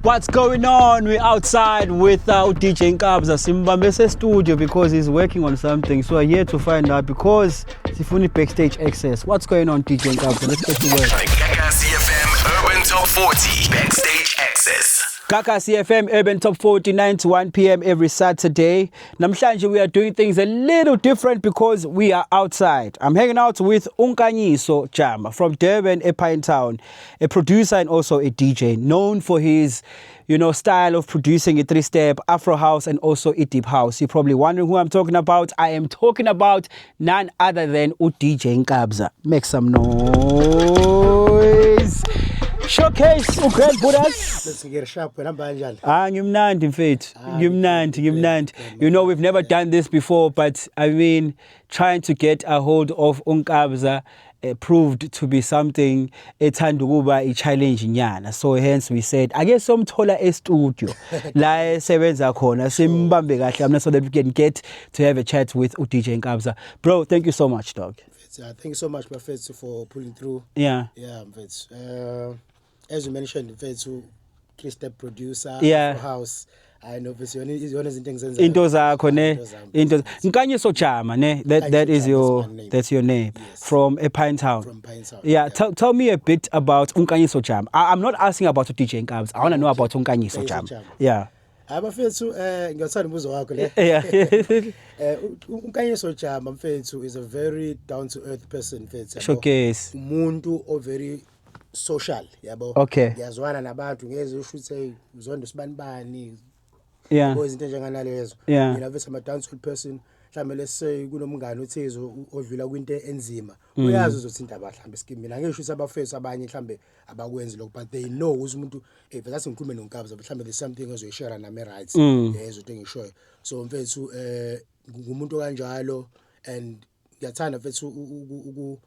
What's going on? We're outside with DJ Nkabza. Simbambese studio because he's working on something. So we're here to find out because Sifuni backstage access. What's going on, DJ Nkabza? Let's get to work. Kaka CFM Urban Top 40 backstage access. Kaka CFM Urban Top 40, 9 to 1 p.m. every Saturday. Namhlanje we are doing things a little different because we are outside. I'm hanging out with Unkanyiso Jama from Durban, Pinetown, a producer and also a DJ known for his, style of producing a three-step Afro house and also a deep house. You're probably wondering who I'm talking about. I am talking about none other than DJ Nkabza. Make some noise. Showcase Grand Buddhas. Let's get sharp when I'm banjal. Ngimnandi mfethu. Ngimnandi. We've never done this before, but I mean, trying to get a hold of Nkabza proved to be something ethanda ukuba a challenge nyana. So hence we said, I guess somthola e-studio la esebenza khona simbambe kahle so that we can get to have a chat with DJ Nkabza. Bro, thank you so much, dog. Thank you so much, Mfethu, for pulling through. Yeah. Yeah, Mfethu. As you mentioned, Mfethu, three-step producer, yeah. house. I know Mfethu, one of the things into zakho ne into Nkanyiso Jama ne that is that's your name. Yes. From Pinetown. From Pinetown. Yeah, tell me a bit about Nkanyiso Jama. I'm not asking about DJ Nkabza. I want to know about Nkanyiso Jama. Yeah. Mfethu, ngiyathanda umbuzo wakho le. Yeah. Nkanyiso Jama Mfethu is a very down to earth person, Mfethu. Showcase. Umuntu o very social, yabo. Okay. Ngiyazwana nabantu ngeze usho ukuthi uzondo sibanibani. Yeah. Izinto njenganalezo. Yeah. Mina vese ama dancehall person, mhlambe let's say kunomngane othizo odlula kwinto enzima. Uyazi uzothinta abahlambe skimi. Mina ngisho ukuthi abafethu abanye mhlambe abakwenzi lokho, but they know ukuthi umuntu vese ngikhulume noNkabza mhlambe there's something ozoyishare nami rights. Yezo into engishoyo. So mfethu ngumuntu kanjalo and ngiyathanda mfethu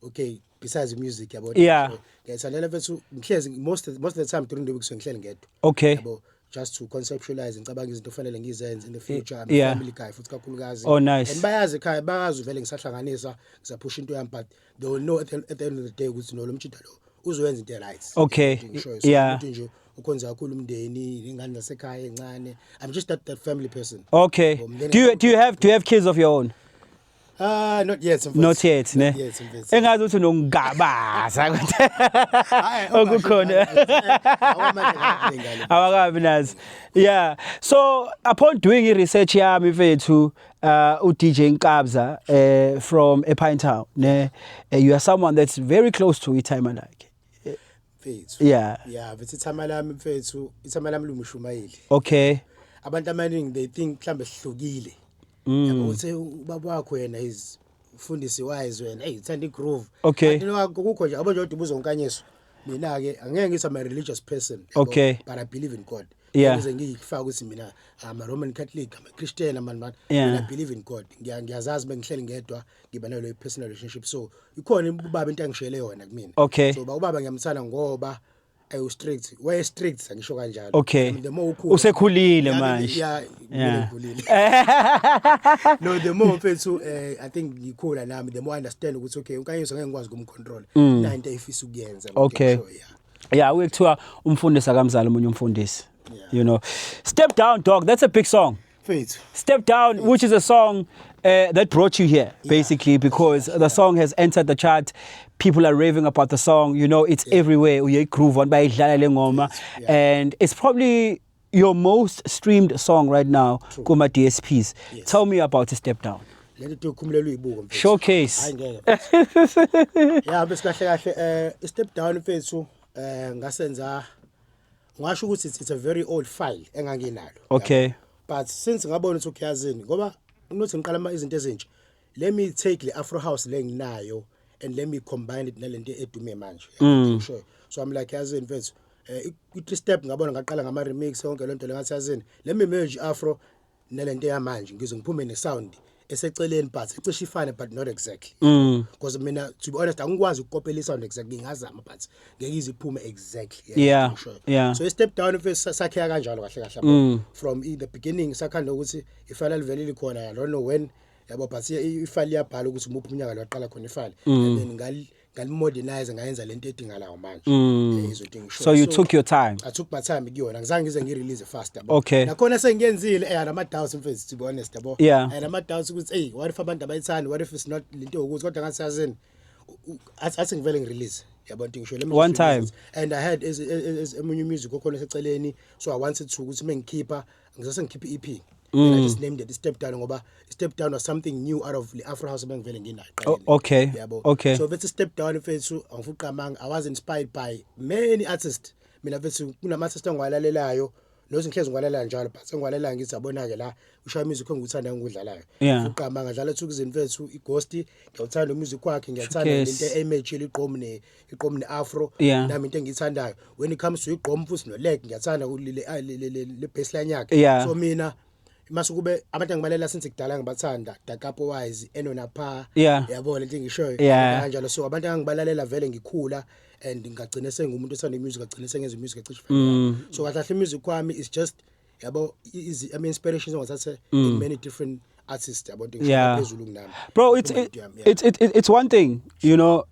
okay, besides the music yabo. Yeah. Ngiyathandela mfethu ngihlezi most of the time during the week so ngihleli ngedwa. Okay. Yabo. Just to conceptualize ngicabanga izinto fanele ngizenze in the future. I'm yeah. family guy futhi kakhulukazi. Oh nice. And bayazi ekhaya bayazi vele ngisahlanganisa ngizaphusha into yami but they will know at the end of the day ukuthi lo mtshita lo uzowenza into right. Okay. Yeah. Ukuthi nje ukhonza kakhulu umndeni ingane zasekhaya encane. I'm just that family person. Okay. Do you have kids of your own? Not yet. Not yet, ne? Engazi uthi nongabaza okukhona. Awakabi nazi. Yeah. So upon doing research yami mfethu DJ Nkabza from Pinetown, ne? You are someone that's very close to Itama like. Yeah. Yeah, but Itama lami mfethu, Itama lami lumushumayeli. Okay. Abantu abaningi they think mhlambe sihlukile. Yabo uthi ubaba wakho yena is ufundisi wise wena uthanda igroove. Okay. Kukho nje abo nje udubuzo Nkanyiso. Mina ke angeke ngithi I'm a religious person. Okay. But I believe in God. Yeah. Ukuze ngifaka ukuthi mina I'm a Roman Catholic, I'm a Christian, I believe in God. Ngiyazazi bengihleli ngedwa ngiba nalo personal relationship. So ikhona ubaba into angishele yona kumina. Okay. So ubaba ngiyamthanda ngoba strict. Why strict angisho kanjalo. Okay. Usekhulile manje. Yeah. No, the more mfethu I think ngikhula nami the more I understand ukuthi okay Nkanyiso ngeke ngikwazi ukumcontrol. Na into efisa ukuyenza. Okay. Yeah, ukuthiwa umfundisi akamzala umunye umfundisi. Step Down, dog, that's a big song. Faith. Step Down, which is a song that brought you here, basically, because the song has entered the chart. People are raving about the song. It's everywhere. Uye groove on by idlala le ngoma, and it's probably your most streamed song right now. Kuma DSPs. Yes. Tell me about Step Down. Showcase. Yeah, bese kahle Step Down mfethu ngasenza ngasho ukuthi it's a very old file enganginalo. Okay. But since ngabona ukuthi ukuyazini ngoba unothi ngiqala izinto ezintsha, let me take the Afro house lenginayo and let me combine it nalento edume manje. Sure. So I'm like yazini mfethu i step ngabona ngaqala ngama remix yonke lento lengathi yazini let me merge Afro nalento yamanje ngize ngiphume ne sound eseceleni but icishe ifane but not exactly. Because mina to be honest angikwazi ukukopela sound exactly ngingazama but ngeke iziphume exactly. Yeah. So I step down first sakhe kanjalo kahle from the beginning sakhanda ukuthi ifile livele likhona I don't know when yabo but ifile iyabhala ukuthi umuphi unyaka lwaqala khona ifile and then ngalimodernize ngayenza lento edingalayo manje izothi ngisho. So you took your time. I took my time kuyona ngizange ngize ngirelease fast yabo. Okay. Nakhona sengiyenzile nama doubts mfethu to be honest yabo. Yeah. Nama doubts ukuthi hey what if abantu abayithanda, what if it's not lento ukuthi kodwa ngathi yazini athi ngivele ngirelease yabo nto ngisho. One time. And I had as emunye music okhona seceleni, so I wanted to ukuthi mengikhipha ngizase ngikhiphe EP. And I just named it Step Down ngoba Step Down was something new out of the Afro House bengivele nginayo. Okay. Yabo. Okay. So it's a Step Down mfethu angifuqamanga. I was inspired by many artists. Mina mfethu kunama artists engwalalelayo nozinhlezi ngwalela njalo but engwalela ngithi yabona ke la ushaya music engikuthanda ngikudlalayo. Uqamanga dlala Thukuzini mfethu iGhost ngiyawuthanda music wakhe, ngiyathanda into eimage liqom ne afro nami into engiyithandayo. When it comes to iGqom futhi no leg ngiyathanda le baseline yakhe. So mina masukube abantu engibalela since kudala ngibathanda Dakapo Wise Enona Pha yabo lento ngishoyo kanjalo. So abantu engibalalela vele ngikhula and ngagcina sengumuntu othanda music, agcina sengenza music ecishe fanele. So kahle music kwami is just yabo I mean inspirations ongathathe in many different artists yabo nto ngisho phezulu kunami. Bro, it's one thing, you know,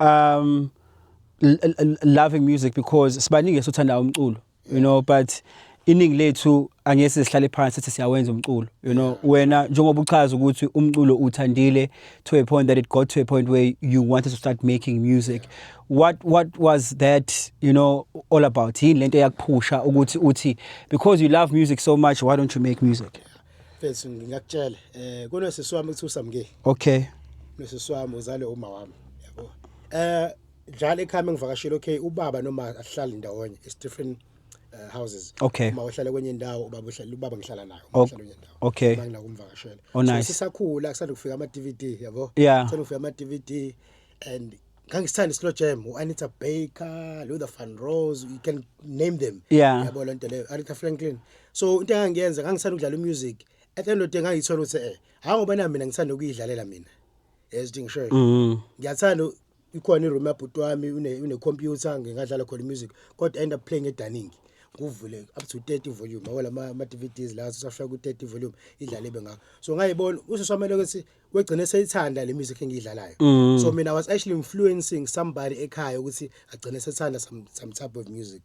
loving music because sibaningi sothanda umculo, you know, but iningi lethu angese sihlale phansi sithi siyawenza umculo, you know. Wena njengoba uchaza ukuthi umculo uthandile to a point that it got to a point where you wanted to start making music. What was that, you know, all about? Yini lento yakuphusha ukuthi uthi because you love music so much, why don't you make music? Mfethu ngingakutshela kuno seswami kuthusa mke. Okay. Neseswami uzale uma wami yabo. Njalo ekhaya ngivakashela okay ubaba noma ahlala ndawonye, it's different houses. Okay. Uma uhlala kwenye indawo ubaba ngihlala nayo, uhlala kwenye indawo. Okay. Mangina kumvakashela. Oh nice. So sisakhula kusanda kufika ama DVD yabo. Kusanda kufika ama DVD and ngangisithanda slow jam, Anita Baker, Luther Van Rose, you can name them. Yabo lento leyo, Aretha Franklin. So into engangiyenza ngangisanda ukudlala music. At the end of the day ngayithola ukuthi ngoba na mina ngithanda ukuyidlalela mina. Yes ngisho. Ngiyathanda ikhona iroom yabhuti wami une computer ngingadlala khona music kodwa end up playing edaningi. Kuvule up to 30 volume awala ma DVDs la sasafika ku 30 volume idlale bengaka. So ngayibona useswamele ukuthi wegcine seyithanda le music engidlalayo. So mina I was actually influencing somebody ekhaya ukuthi agcine sethanda some type of music.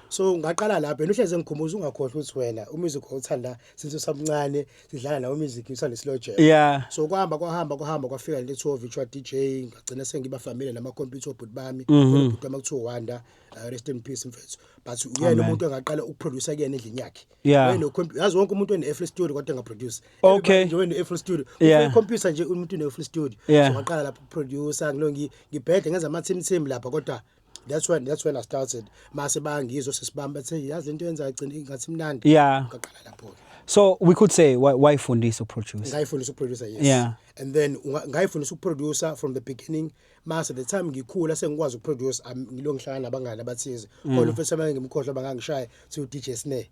So ngaqala lapho and uhleze ngikhumbuza ungakhohlwa ukuthi wena umusic owuthanda since usamncane sidlala nawo music usale slow jam. So kwahamba kwafika le 12 virtual DJ ngagcina sengiba familiar nama computer obhuti bami obhuti wami kuthiwa Wanda, rest in peace mfethu. But uyena umuntu engaqala ukuproduce kuyena endlini yakhe. Wena yazi wonke umuntu one FL Studio kodwa engaproduce. Okay. Nje wena FL Studio. Computer nje umuntu une FL Studio. So ngaqala lapho producer ngilongi ngibhede ngenza ama team lapha kodwa that's when I started. Mase bangizwe sesibamba bathi yazi lento yenza agcina ngathi mnandi. Ngaqala lapho. So we could say why fundisa producer? Ngayifundisa producer, yes. And then ngayifundisa producer from the beginning. Mase the time ngikhula sengikwazi ukuproduce ngilongihlala nabangani abathize. Khona mfethu sama ngimkhohlwa bangangishaya to DJ Snare.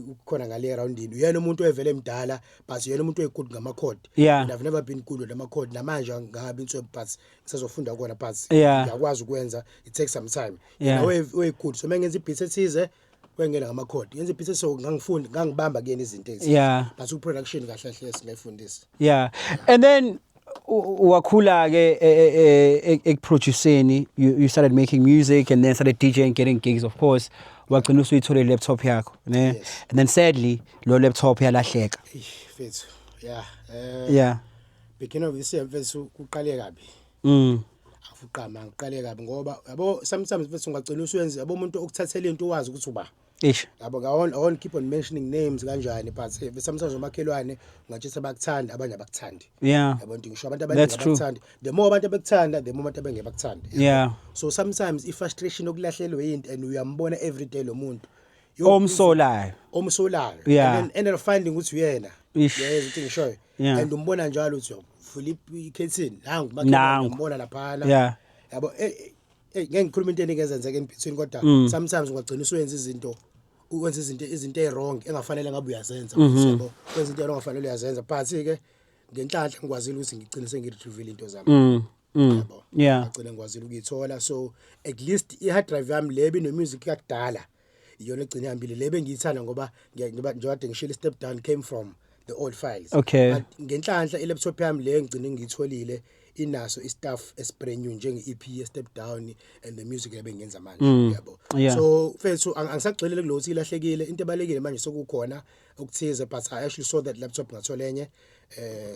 Ukhona ngale roundini. Uyena umuntu ovele emdala but uyena umuntu oyigood ngama chord. And I've never been good with ama chord namanje ngabe into but ngisazofunda ukona but ngiyakwazi ukwenza, it takes some time. We good. So mengenza ibeat ethize kwengela ngama chord. Yenza ibeat so ngangifunda ngangibamba kuyena izinto ezithize. But uproduction kahle kahle singayifundisa. And then wakhula ke ekuproduceni, you started making music and then started DJing, getting gigs, of course. Wagcina usuyithola laptop yakho, ne? And then sadly lo laptop yalahleka. Fethu beginning of this year mfethu kuqale kabi. Afuqama ngiqale kabi ngoba yabo sometimes mfethu ungagcina usuyenza yabo umuntu okuthathela into wazi ukuthi uba yabo I won't keep on mentioning names kanjani but sometimes umakhelwane ungathi abakuthanda abanye abakuthandi. Yabo nto ngisho abantu abaningi abakuthandi. The more abantu abakuthanda the more abantu abangebakuthandi. So sometimes I frustration okulahlelwe into and uyambona every day lo muntu omsolayo and then finding ukuthi uyena into ngisho and umbona njalo ukuthi Philip Kensington nangu ngibona lapha yabo ngeke ngikhuluma into eningezenzeka in between kodwa sometimes ungagcina usuyenza izinto izinto ezwrong engafanele ngabe uyazenza yabo kwenza into engafanele uyazenza but ke ngenhlanhla ngikwazile ukuthi ngigcine sengiretrieve into zami yabo ngagcina ngikwazile ukuyithola. So at least i-hard drive yami lebe no music yakudala iyona egcina ihambile lebe ngiyithanda ngoba njengoba ngishilo Step Down came from the old files. Okay. But ngenhlanhla i-laptop yami le ngigcine ngitholile inaso istaff esbrand new njenge EP Step Down and the music ebengenza manje yabo. Yeah. So mfethu angisagxilele kulo ukuthi ilahlekile into ebalekile manje sokukhona ukuthize, but I actually saw that laptop ngatholenye.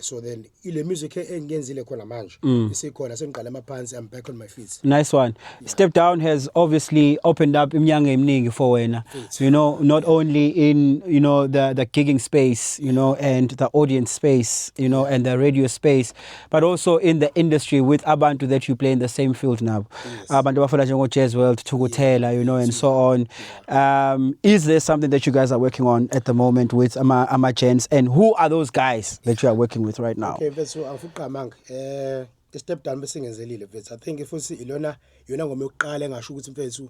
So then ile music engenzile khona manje isikhona sengiqala amaphansi, I'm back on my feet. Nice one. Yeah. Step Down has obviously opened up iminyango eminingi for wena. You know, not only in, you know, the gigging space, you know, and the audience space, you know, and the radio space, but also in the industry with abantu that you play in the same field now. Abantu abafana njengo Jazz World, Tukutela, you know, and so on. Is there something that you guys are working on at the moment with Ama Gents, and who are those guys that you are working with right now? Okay, so afuqamanga Step Down besingenzelile mfethu. I think if usi ilona yona ngoma yokuqala engasho ukuthi mfethu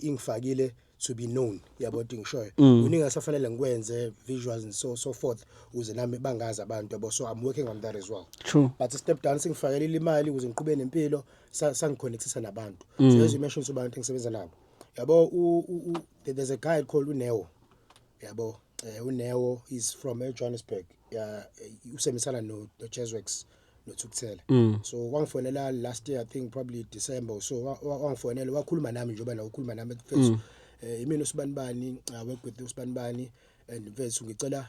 ingifakile to be known, yabo ngishoyo. Uningi asafanele ngikwenze visuals and so forth ukuze nami bangazi abantu yabo, so I'm working on that as well. True. But Step Down singifakele imali ukuze ngiqhubeke nempilo, sangiconnectisa nabantu. So as you mentioned abantu engisebenza nabo, yabo there's a guy called Uneo, yabo. Uneo is from Johannesburg. Usemisana no Jazzworks no Tukutela. So wangifonela last year, I think probably December. So wangifonela wakhuluma nami njengoba la ukhuluma nami mfethu. Imini usibanibani, I work with usibanibani, and mfethu ngicela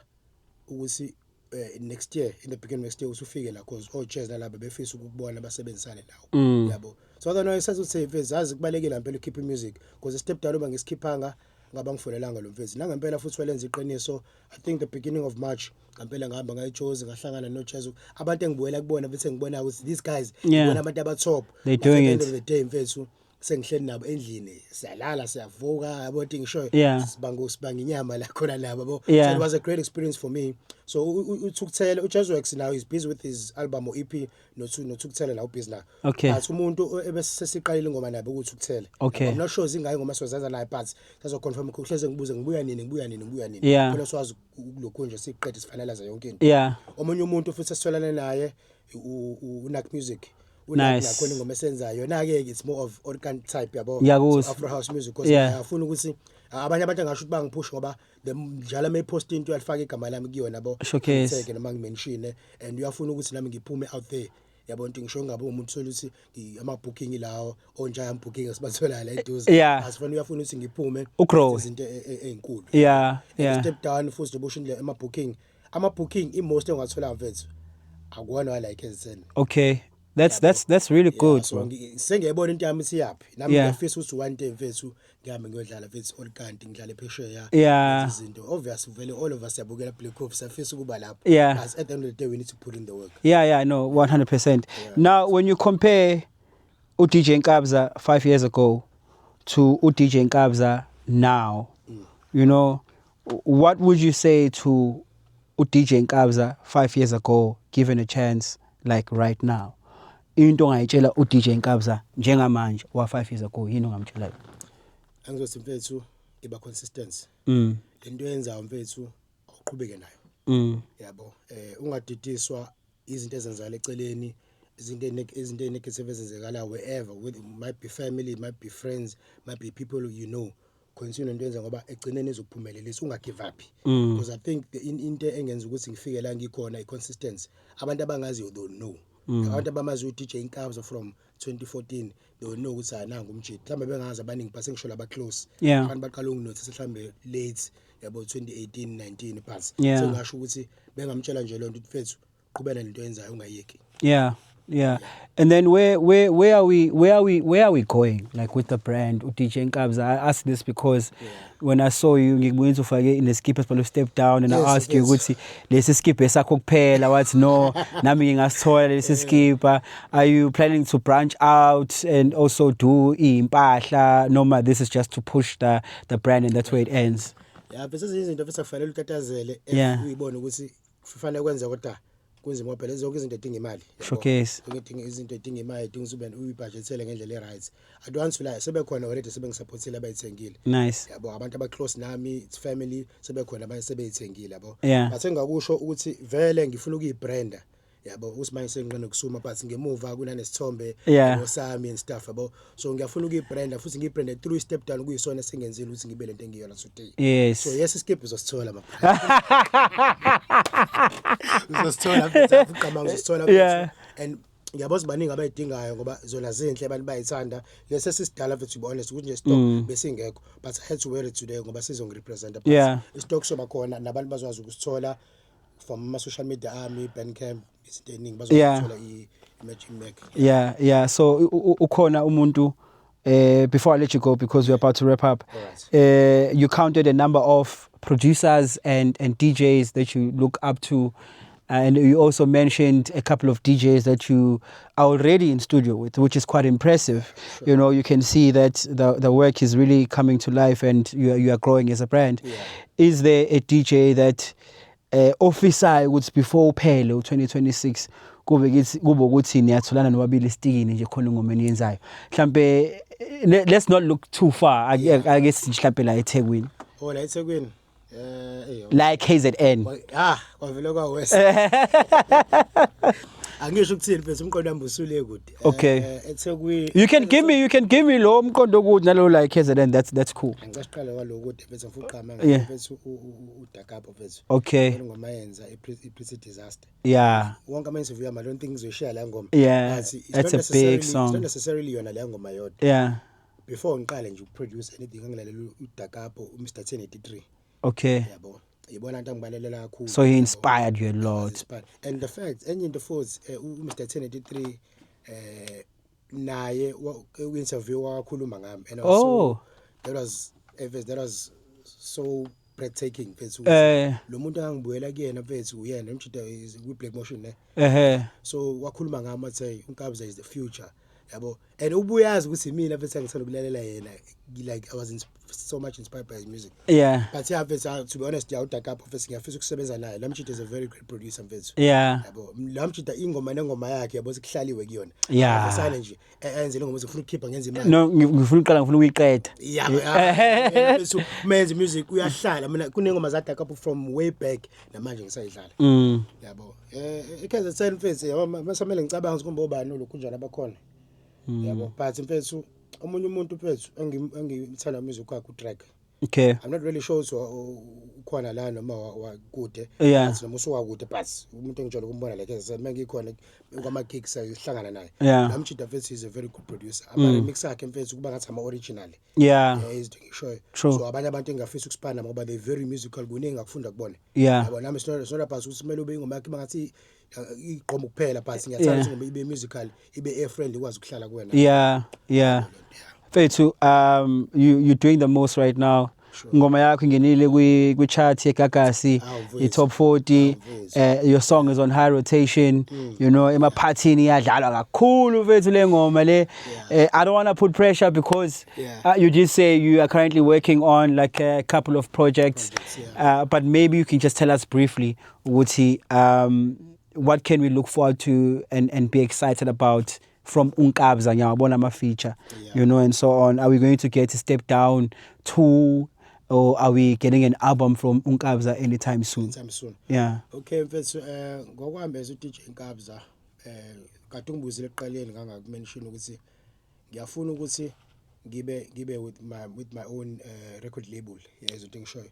ukuthi next year, in the beginning next year usufike la, cause all jazz nalabo befisa ukubona basebenzisane nawo. Yabo. So I don't know, isathi uthi mfethu azi kubalekile ngempela keep music, cause Step Down uba ngisikhiphanga ngaba ngifonelanga lo mfethu nangempela futhi walenza iqiniso. I think the beginning of March ngempela ngihamba ngayichozi ngahlangana no Jazz, abantu engibuyela kubona bese ngibona ukuthi these guys ngibona abantu abatop, they doing it. At the end of the day mfethu sengihleli nabo endlini siyalala siyavuka yabo thi ngisho sibanga inyama la khona labo yabo. So it was a great experience for me. So uThukutela Jazzworks now is busy with his album or EP no Thukutela la busy now. Okay. But umuntu ebesesiqalile ingoma nabe uThukutela. Okay. I'm not sure zingayi ngoma sozenza la but sazo confirm ukuhleze ngibuze ngibuya nini. Phela swazi kulokho nje siqede sifanalaza yonke into. Yeah. Omunye umuntu futhi sitholana naye uNack Music. Nice. Nakho ngoma esenzayo yona ke it's more of organ type yabo, so Afro house music, because ngiyafuna ukuthi abanye abantu angasho ukuthi bangipush ngoba njalo may post into alifaka igama lami kuyona yabo, showcase noma ngimention, and uyafuna ukuthi nami ngiphume out there yabo nto ngisho ngabe umuntu sola ukuthi ama booking lawo onjaya am booking sibathola la eduze, asifuna uyafuna ukuthi ngiphume izinto ezinkulu. Step Down futhi boshindle ama booking most engathola mfethu akuwona like ezeni. Okay. That's really good. So sengiyibona into yami siyapi nami ngiyafisa ukuthi one day mfethu ngihambe ngiyodlala mfethu all kanti ngidlale phesheya izinto obviously vele all of us yabukela Black Coffee safisa ukuba lapho, but at the end of the day we need to put in the work. No, 100%. Now when you compare DJ Nkabza 5 years ago to DJ Nkabza now, you know, what would you say to DJ Nkabza 5 years ago given a chance like right now? Into ongayitshela uDJ Nkabza njengamanje wa 5 years ago yini ongamtshela? Angizothi mfethu iba consistency. Lento yenzayo mfethu uqhubeke nayo. Yabo. Ungadidiswa izinto ezenzayo eceleni, izinto negative ezenzekala wherever, with might be family, might be friends, might be people you know. Continue into yenza ngoba egcineni ezokuphumelelisa, unga give up, because I think into engenza ukuthi ngifike la ngikhona iconsistency. Abantu abangazi you don't know. Abantu abamazi uDJ Nkabza from 2014 they will know ukuthi nanga umjidi. Mhlawumbe bengazi abaningi but sengisho laba close. Abantu baqala ukunginotice mhlawumbe late yabo 2018 19 phansi. So ngasho ukuthi bengamtshela nje lonto mfethu qhubela lento yenzayo ungayeki. And then where are we going like with the brand DJ Nkabza? I asked this because when I saw you ngikubona ufake in the skip esibalo Step Down, and I asked you ukuthi lesi skip esakho kuphela, wathi no nami ngingasithola lesi skip. Are you planning to branch out and also do impahla noma this is just to push the brand and that's where it ends? Bese izinto bese kufanele utatazele uyibone ukuthi kufanele kwenza kodwa kunzima phela zonke izinto edinga imali. Showcase izinto edinga imali edinga ube uyibudgetele ngendlela eright. Advance la sebekhona already sebengisupportile abayithengile. Nice. Yabo abantu aba close nami, it's family sebekhona abanye sebeyithengile yabo. But engakusho ukuthi vele ngifuna ukuyibranda yabo usimanje sengiqina kusuma but ngemuva kunanesithombe ngosami and stuff yabo. So ngiyafuna ukuyibranda futhi ngiyibrande through Step Down kuyisona sengenzile ukuthi ngibe lento engiyona today. So yes skip uzosithola mapha. Uzosithola mfethu uqama uzosithola. And ngiyabona baningi abayidingayo ngoba zona zinhle abantu bayithanda lese sisidala futhi to be honest ukuthi nje stock besingekho but I had to wear it today ngoba sizongirepresent Yeah. istock soba khona nabantu bazwazi ukusithola from ama social media ami Bandcamp izinto eningi bazothola i-image mac. Yeah. So ukhona umuntu before I let you go because we're about to wrap up. Alright. You counted a number of producers and DJs that you look up to. And you also mentioned a couple of DJs that you are already in studio with, which is quite impressive. Sure. You know, you can see that the work is really coming to life and you are growing as a brand. Yeah. Is there a DJ that officer would before Pelo 2026 kube ukuthi niyatholana nobabili stikini nje khona ingoma eniyenzayo mhlambe let's not look too far I guess mhlambe la eThekwini La eThekwini like KZN kwavela kwa West angisho ukuthini mfethu umqondo wami usule kude okay eThekwini you can give me lo umqondo kude nalo like KZN that's cool angicasiqala kwaloko kude mfethu mfuqama mfethu udakapo mfethu okay ngoma yenza i-pretty disaster wonke ama interview yami I don't think ngizoshare la ngoma that's a big song it's not necessarily yona la ngoma yodwa before ngiqale nje ukuproduce anything ngilalela udakapo Mr 1083 okay yabo yibona into angibalelela kakhulu so he inspired you a lot and the fact enye into futhi Mr 1083 naye interview wakhuluma ngami and also that was so breathtaking mfethu lo muntu angibuyela kuyena mfethu uyena umchita we Black Motion so wakhuluma ngami wathi uNkabza is the future yabo and ubuyazi ukuthi mina mfethu ngithanda ukulalela yena like I was so much inspired by his music but to be honest udakapo mfethu ngiyafisa ukusebenza naye lamchita is a very great producer mfethu yabo lamchita ingoma nengoma yakhe yabo sikuhlaliwe kuyona afasana nje enze ngoma ngifuna ukukhipha ngenza imali no ngifuna uqala ngifuna ukuyiqeda mfethu menze music uyahlala mina kunengoma zadakapo from way back namanje ngisayidlala yabo eKZN mfethu yabo masamele ngicabanga ukuthi kumbe obani lo kunjani abakhona yabo but mfethu omunye umuntu mfethu engithanda music wakhe uDrake okay I'm not really sure so ukhona la noma wakude noma usuwakude but umuntu engijolo kumbona like mengikhona kwama gigs sihlangana naye lamchita mfethu is a very good producer ama remix akhe mfethu kuba ngathi ama original is doing sure so abanye abantu engafisa ukuspana ngoba they very musical kuningi ngakufunda kubona yabo nami sinola pass ukuthi kumele ube ingoma yakhe bangathi iqoma kuphela but ngiyathanda ukuthi ngoba ibe musical ibe air friendly ikwazi ukuhlala kuwena Fethu you doing the most right now ngoma yakho ingenile kwi chart yeGagasi i-top 40 your song is on high rotation you know emaphathini iyadlalwa kakhulu fethu le ngoma le I don't want to put pressure because you just say you are currently working on like a couple of projects but maybe you can just tell us briefly ukuthi what can we look forward to and be excited about from Unkabza ngiyabona ama feature you know and so on are we going to get a step down to or are we getting an album from Unkabza anytime soon okay mfethu ngokwami as uDJ Nkabza kade ngibuzile eqaleni ngangakumention ukuthi ngiyafuna ukuthi ngibe with my own record label yezinto engishoyo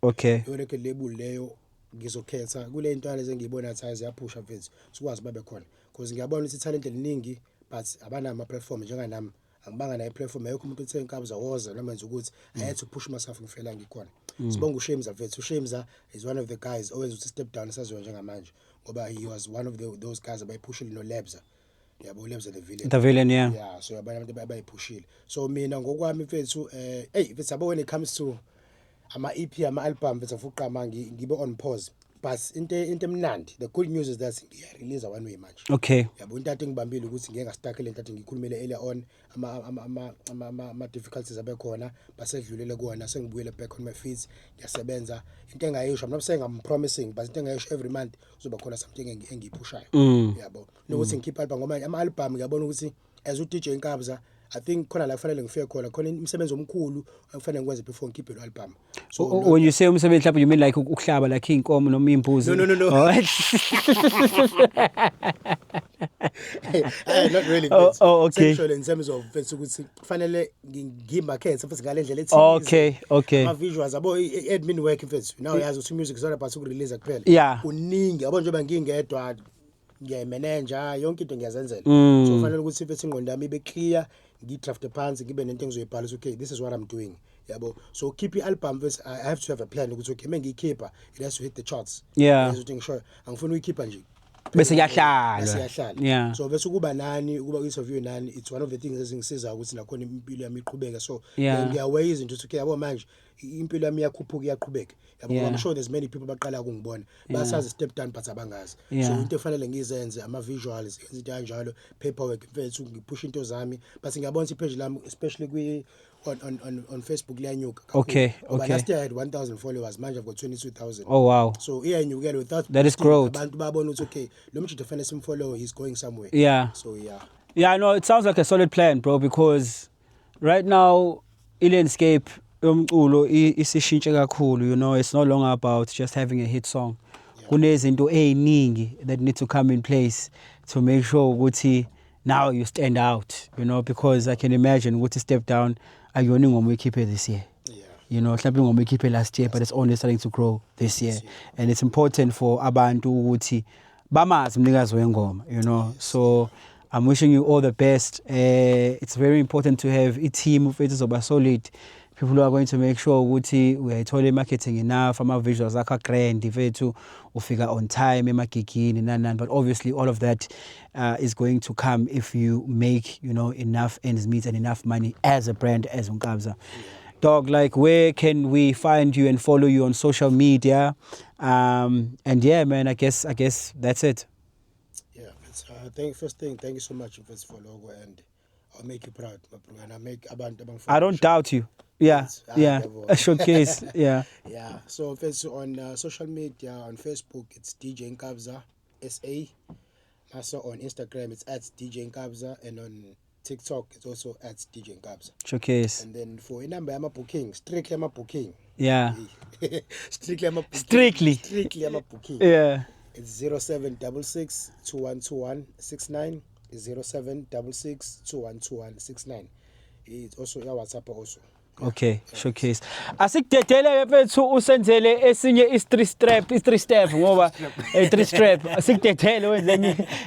yo record label leyo ngizokhetha kule into lezi engiyibona ukuthi ziyaphusha mfethu sikwazi babe khona because ngiyabona ukuthi talent eliningi but abana ama platform njenga nami angibanga na platform ayikho umuntu uthe Nkabza woza noma nje ukuthi I had to push myself ngifela ngikhona sibonga uShemza mfethu uShemza is one of the guys always to step down saziwa njengamanje ngoba he was one of those guys abayipushile no Lebza yabo Lebza the villain so abanye abantu abayipushile so mina ngokwami mfethu mfethu yabo when it comes to ama EP ama album mfethu fuqama ngibe on pause but into emnandi the good news is that ngiya release one way manje yabo into athi ngibambile ukuthi ngeke ngastuck le nto ngikhulumele earlier on ama difficulties abekhona basedlulele kuona sengibuyele back on my feet ngiyasebenza into engayisho I'm not saying I'm promising but into engayisho every month uzoba khona something engiyiphushayo yabo nokuthi ngikhipha album ngoba ama album ngiyabona ukuthi as uDJ Nkabza I think khona la kufanele ngifike khona umsebenzi omkhulu okufanele ngikwenze before ngikhiphe lo album so when you say umsebenzi mhlawumbe you mean like ukuhlaba like inkomo noma imbuzi no not really okay in terms of mfethu ukuthi kufanele ngimakhethe mfethu ngale ndlela ethi okay ama visuals yabo admin work mfethu now yazi ukuthi music is not about ukurelease kuphela uningi yabo njengoba ngingedwa ngiyayimanage yonke into ngiyazenzela so kufanele ukuthi bethi ingqondo yami ibe clear ngidraft phansi ngibe nento engizoyibhala okay this is what I'm doing yabo so keep i-album first I have to have a plan ukuthi okay mengiyikhipha it has to hit the charts ukuthi ngisho angifuni uyikhipha nje bese yahlala siyahla so bese kuba nani ukuba interview nani it's one of the things ezingisiza ukuthi nakhona impilo yami iqhubeka so ngiyawear izinto ukuthi yabo manje impilo yami iyakhuphuka iyaqhubeka yabo I'm sure there's many people baqala ukungibona basazi step down but abangazi so into efanele ngizenze ama visuals izinto kanjalo paperwork mfethu ngipush into zami but ngiyabona ipage lami especially kwi on Facebook liyanyuka okay last year I had 1,000 followers manje I've got 22,000 oh wow so iyanyukela without that is growth abantu babona ukuthi okay lo manje definitely simfollow he's going somewhere so I know it sounds like a solid plan bro because right now i-landscape yomculo isishintshe kakhulu you know it's no longer about just having a hit song kunezinto eziningi that need to come in place to make sure ukuthi now you stand out you know because I can imagine ukuthi step down ayoni ngoma uyikhiphe this year you know mhlawumbe ngoma uyikhiphe last year but it's only starting to grow this year and it's important for abantu ukuthi bamazi umnikazi wengoma you know so I'm wishing you all the best it's very important to have a team of ezoba solid people who are going to make sure ukuthi uyayithola marketing enough ama visuals akha grand ifethu ufika on time emagigini nani but obviously all of that is going to come if you make you know enough ends meet and enough money as a brand as Unkabza. Dog, like where can we find you and follow you on social media and yeah man I guess that's it. First thing thank you so much for logo and I'll make you proud my bro and I make abantu I don't doubt you. A showcase. So first on social media on Facebook it's DJ Nkabza SA. Also on Instagram it's @DJ Nkabza and on TikTok it's also @DJ Nkabza. Showcase. And then for a number I'm a booking strictly I'm a booking. Strictly I'm a booking. It's 0766 212169 0766 212169. It's also your WhatsApp also. Okay, showcase. Asikudedele mfethu usenzele esinye i3 step ngoba i3 step asikudedele wenze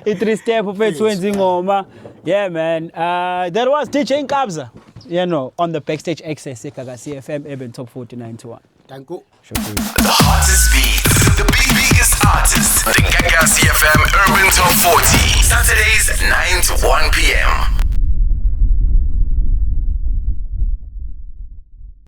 i3 step mfethu wenze ingoma. Yeah man. That was DJ Nkabza. You know, on the backstage access eGagasi FM Urban Top 4921. Thank you. The hottest beats, the biggest artists, the Gagasi FM Urban Top 40. Saturdays 9 to 1 p.m.